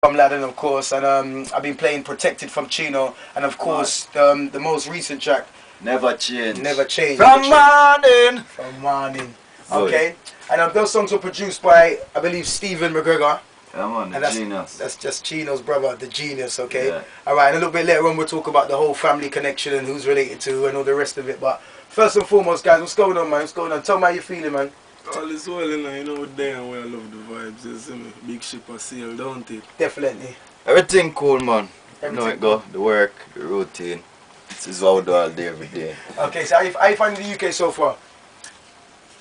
From Laden, of course, and I've been playing Protected from Chino, and of course the most recent track, Never Change. Never Change. From morning. From morning. Okay, and those songs were produced by, I believe, Stephen McGregor. Come on, the genius. That's just Chino's brother, the genius, okay? Yeah. Alright, and a little bit later on we'll talk about the whole family connection and who's related to and all the rest of it. But first and foremost, guys, what's going on, man? What's going on? Tell me how you feeling, man. All is well, you know, there and where I love the vibes, you see me? Big ship a sail, don't it? Definitely. Everything cool, man. Everything You know it go, the work, the routine. This is what we do all day, every day. Okay, so how you finding the UK so far?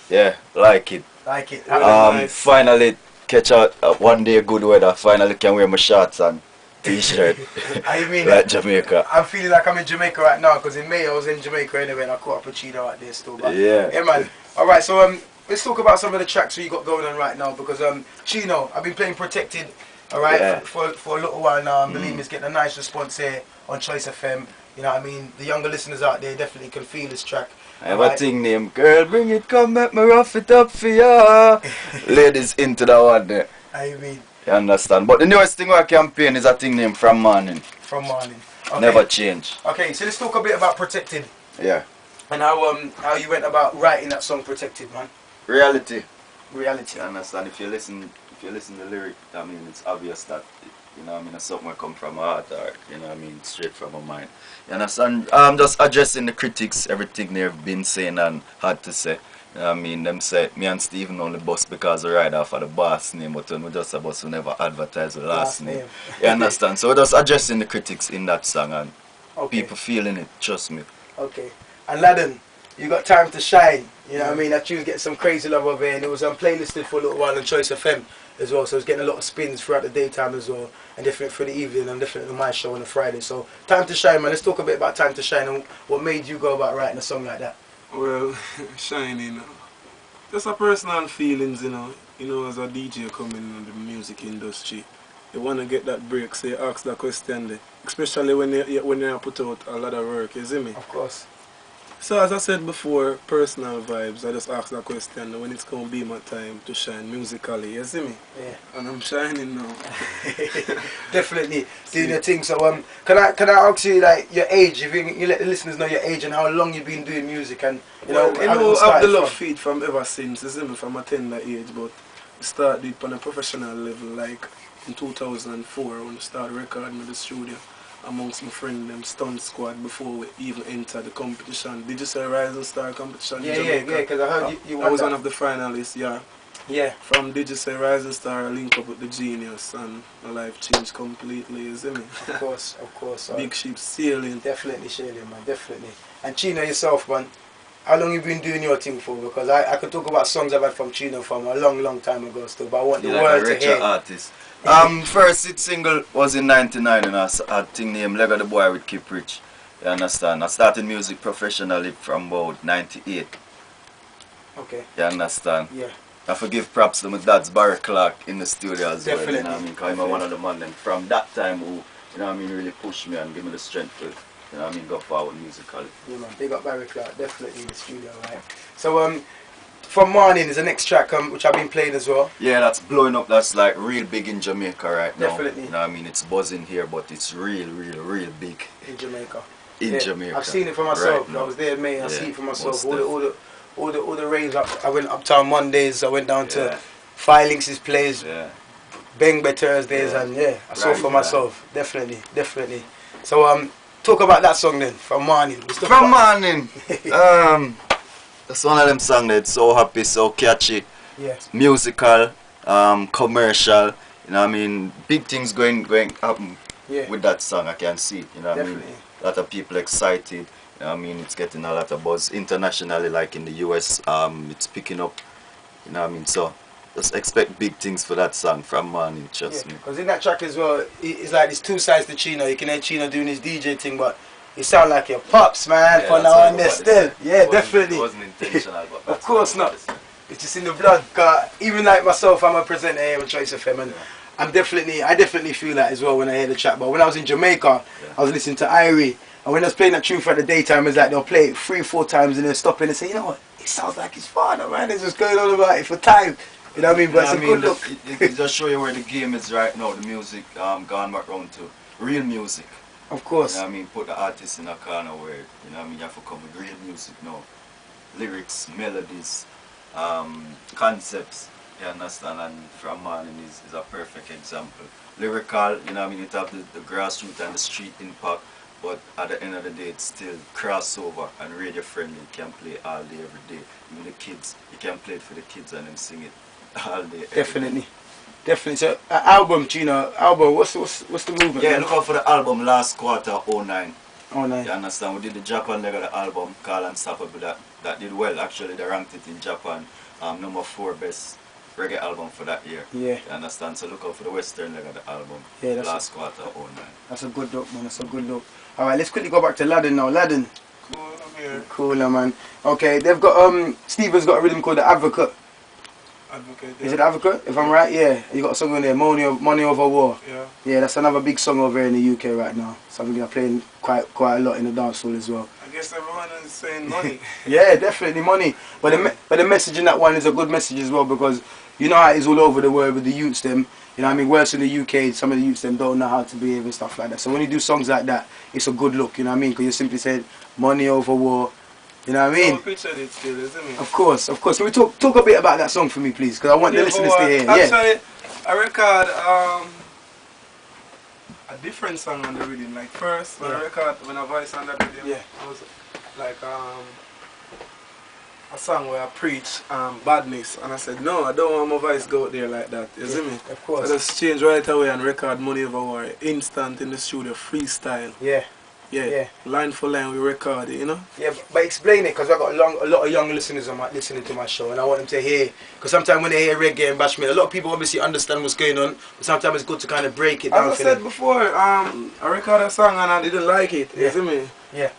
Yeah, like it. Like it. Nice. Finally catch out one day good weather. Finally can wear my shorts and t-shirt. I mean, like Jamaica. I'm feeling like I'm in Jamaica right now because in May I was in Jamaica anyway and I caught up with Chino out there still. But Yeah. man. Alright, so let's talk about some of the tracks that you got going on right now because Chino, I've been playing Protected, alright, Yeah. for a little while now. I believe it's getting a nice response here on Choice FM. You know what I mean? The younger listeners out there definitely can feel this track. I have a thing named Girl Bring It, come make me rough it up for ya. Ladies into that one there. I mean, You understand? But the newest thing our campaign is a thing named From Morning. from morning. Okay. Never change. Okay, so let's talk a bit about Protected Yeah. and how you went about writing that song Protected, man. Reality. Reality. You understand? If you listen to the lyric, I mean, it's obvious that, you know what I mean, it's something that come from my heart or, you know what I mean, straight from my mind. You understand? I'm just addressing the critics, everything they've been saying and had to say. You know what I mean? Them say, me and Stephen only bus because we ride off of the boss name, but when we just a bus, we never advertise the last name. You understand? So we're just addressing the critics in that song and people feeling it, trust me. Okay. And Laden, you got Time to Shine. You know what I mean? That tune get some crazy love over here, and it was playlisted for a little while on Choice FM as well. So it's getting a lot of spins throughout the daytime as well, and different for the evening, and different on my show on a Friday. So Time to Shine, man. Let's talk a bit about Time to Shine and what made you go about writing a song like that. Well, shining, just a personal feelings, you know, as a DJ coming in the music industry, you want to get that break, so you ask that question there, especially when you put out a lot of work, you see me? Of course. So as I said before, personal vibes, I just ask that question when it's going to be my time to shine musically, you see me? Yeah. And I'm shining now. Definitely doing your thing. So can I ask you like your age? If you let the listeners know your age and how long you've been doing music and you know. Well, you know, I've the love feed from ever since, you see me, from a tender age, but I started on a professional level like in 2004 when I started recording in the studio amongst my friends, them stunt squad, before we even entered the competition. Did you say Rising Star competition in Jamaica? Yeah, because I heard you won I was that. one of the finalists, yeah. Yeah. From Did You Say Rising Star, I link up with the Genius and my life changed completely, you see me? Of course. Big ship sailing. Definitely, Shailen, man, definitely. And Chino yourself, man, how long you been doing your thing for? Because I could talk about songs I've had from Chino from a long time ago still, but I want the world to hear. Artist. First hit single was in '99 and I thing named Lego the Boy with Keep Rich. You understand? I started music professionally from about '98. Okay. You understand? Yeah. I forgive props to my dad's Barry Clark in the studio as Definitely. well. You know what I mean? Because I'm one of the men them from that time who, you know what I mean, really pushed me and give me the strength to, you know what I mean, go forward musically. Yeah, man, big up Barry Clark, definitely in the studio, right? So From Morning is the next track which I've been playing as well. Yeah, that's blowing up. That's like real big in Jamaica right now. Definitely. You know what I mean? It's buzzing here, but it's real big In Jamaica. in Jamaica. I've seen it for myself. Right now. I was there in May. I Yeah, see it for myself. most All the raves. I went uptown Mondays. I went down to Yeah. Filinx's place. Yeah. Bengbe Thursdays, Yeah. and I saw Right, for myself. Definitely. So talk about that song then. From Morning. From Morning. That's one of them songs that's so happy, so catchy, Yeah. musical, commercial. You know what I mean? Big things going happen Yeah. with that song. I can see it. You know what I mean? Definitely. A lot of people excited. You know what I mean? It's getting a lot of buzz internationally, like in the US. It's picking up. You know what I mean? So just expect big things for that song From Morning. Trust me. Because in that track as well, it's like there's two sides to Chino. You can hear Chino doing his DJ thing, but you sound like your pops, man. For now on there still. Yeah, definitely. It wasn't intentional, but Of course not. It's just in the blood. Cause even like myself, I'm a presenter here on Choice FM, and I definitely feel that as well when I hear the track. But when I was in Jamaica, I was listening to Irie, and when I was playing that tune for the daytime, it's like they'll play it 3-4 times and then stop and say, you know what? It sounds like his father, man. It's just going on about it for time. You know what I mean? But Yeah, it's a good look. It just show you where the game is right now. The music gone back round to real music. Of course. You know what I mean? Put the artist in a corner where, you know what I mean, you have to come with real music now. Lyrics, melodies, concepts, you understand? And From Morning is a perfect example. Lyrical, you know what I mean, it have the grassroots and the street impact, but at the end of the day, it's still crossover and radio friendly. You can play all day, every day. Even the kids, you can play it for the kids and them sing it all day. Definitely. Definitely. So, album, Chino, album, what's the movement? Yeah, man? look out for the album last quarter, 09. Oh, nice. You understand? We did the Japan leg of the album, Call Unstoppable, that did well. Actually, they ranked it in Japan, number 4 best reggae album for that year. Yeah. You understand? So look out for the Western leg of the album, Yeah, that's last quarter, 09. That's a good look, man. That's a good look. Alright, let's quickly go back to Laden now. Laden. Cool, I'm here. Cooler, man. Okay, they've got, Steven's got a rhythm called The Advocate. Advocate. Is it Advocate? If I'm right, yeah. You got a song on there, Money Over War. Yeah. Yeah, that's another big song over here in the UK right now. Something they're playing quite a lot in the dance hall as well. I guess everyone is saying money. Yeah, definitely money. But the message in that one is a good message as well, because you know how it is all over the world with the youths them. You know what I mean? Worse in the UK, some of the youths them don't know how to behave and stuff like that. So when you do songs like that, it's a good look, you know what I mean? Because you simply said money over war. You know what I mean? So picture it still, isn't it? Of course, of course. Can we talk a bit about that song for me, please? Because I want the listeners to hear. Yeah. Actually, I record a different song on the rhythm. Like first, when I record, when I voice on that rhythm, Yeah. I was like a song where I preach badness, and I said, no, I don't want my voice go out there like that. You see me? Of course. So I just change right away and record Money Over War, instant in the studio, freestyle. Yeah. Yeah. Yeah. Line for line, we record it, you know? Yeah, but explain it, because I've got a lot of young listeners listening to my show, and I want them to hear, because sometimes when they hear reggae and bashment, a lot of people obviously understand what's going on, but sometimes it's good to kind of break it down. As I said before, I recorded a song and I didn't like it, you see me? Yeah.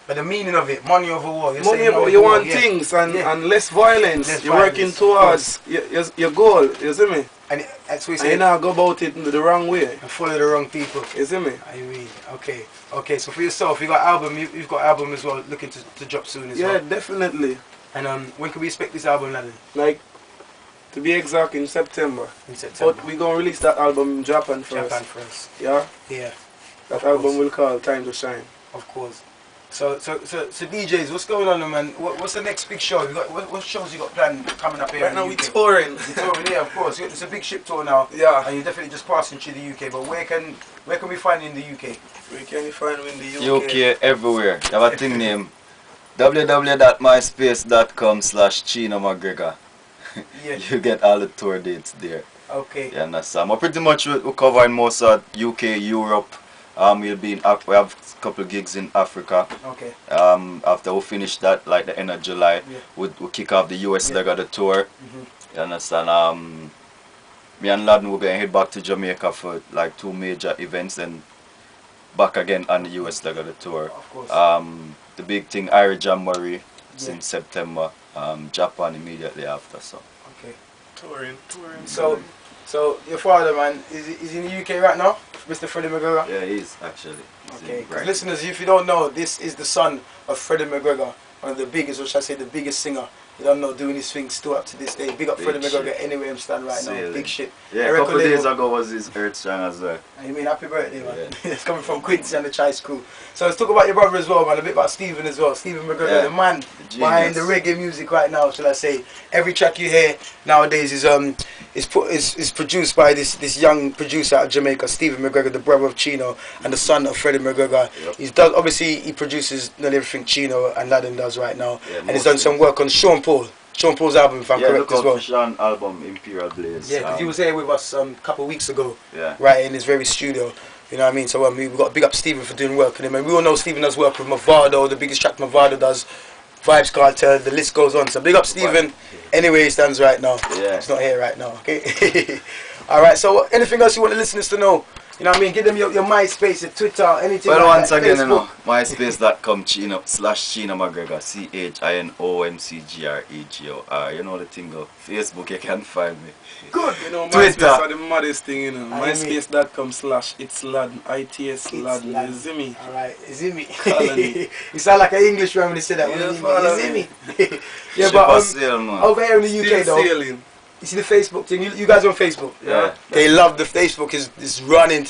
But the meaning of it, money over war. You're Money saying over, you war, want yeah. things and, Yeah. and less violence. Less You're working violence, towards your goal, you see me? And that's what you And you say. not go about it the wrong way, And follow the wrong people. you see me? I mean, okay. Okay, so for yourself, you got album, you've got album as well, looking to drop soon as Yeah, well. definitely. And when can we expect this album, Laden? Like, to be exact, in September. In September. But we're going to release that album in Japan first. Japan first. Yeah? Yeah, That Of album course. will call Time to Shine. of course. So DJs, what's going on, man? What's the next big show? You got what shows you got planned coming up here? Right in now the we're UK? touring. You're touring, yeah, of course. It's a big ship tour now. Yeah. And you're definitely just passing through the UK. But where can we find you in the UK? Where can you find me in the UK? UK everywhere. You have a thing named www.myspace.com/Chino McGregor. Yeah. You get all the tour dates there. Okay. You understand? But pretty much we're covering most of UK, Europe. We'll be in we have a couple gigs in Africa. Okay. After we finish that, like the end of July, Yeah. we'll kick off the US Yeah. leg of the tour. Mhm. You understand? Me and Laden will head back to Jamaica for like 2 major events and back again on the US leg of the tour. Of course. The big thing, Irish Jamboree, it's Yeah. in September. Japan immediately after. So Okay. Touring. So your father, man, is he in the UK right now, Mr. Freddie McGregor? yeah, he is actually. He's Okay, in 'cause Brighton. listeners, if you don't know, this is the son of Freddie McGregor, one of the biggest, or should I say the biggest singer. You don't know, doing his thing still up to this day. Big up Big Freddie McGregor shit. anywhere I'm standing right now. Sailing. Big shit. Yeah, I a couple reckon days they- ago was his Earth Strong as well. You mean happy birthday, man? Yeah. It's coming from Quincy and the Chai School. So let's talk about your brother as well, man. A bit about Stephen as well. Stephen McGregor, Yeah. the man The behind the genius. reggae music right now, shall I say? Every track you hear nowadays is produced by this young producer out of Jamaica, Stephen McGregor, the brother of Chino and the son of Freddie McGregor. Yep. He produces nearly everything Chino and Laden does right now, Yeah, and he's done some work on Sean Paul's album, if I'm Yeah, correct look as out well. for Sean album Imperial Blaze. Yeah, because he was here with us a couple of weeks ago, Yeah. right in his very studio. You know what I mean? So we've got to big up Stephen for doing work with him. And we all know Stephen does work with Mavado, the biggest track Mavado does, Vibes Cartel, the list goes on. So big up Stephen, anywhere he stands right now. Yeah. He's not here right now, okay? Alright, so anything else you want the listeners to know? You know what I mean? Give them your MySpace, your Twitter, anything Well, like once that. again, you know, Facebook. myspace.com /Chino McGregor, CHINOMCGREGOR. You know the thing, go. Facebook, you can find me. Good. You know, Twitter. MySpace are the maddest thing, you know. I mean. MySpace.com/it's Laden, ITS It's Laden, Laden. you see me? Alright, is it me? Colony. You sound like an Englishman when you say that. Yeah, Is follow it me. me? Yeah, Ship but a sail, man. over here in the UK Still though. sailing. You see the Facebook thing? You guys on Facebook? Yeah. They love the Facebook is running.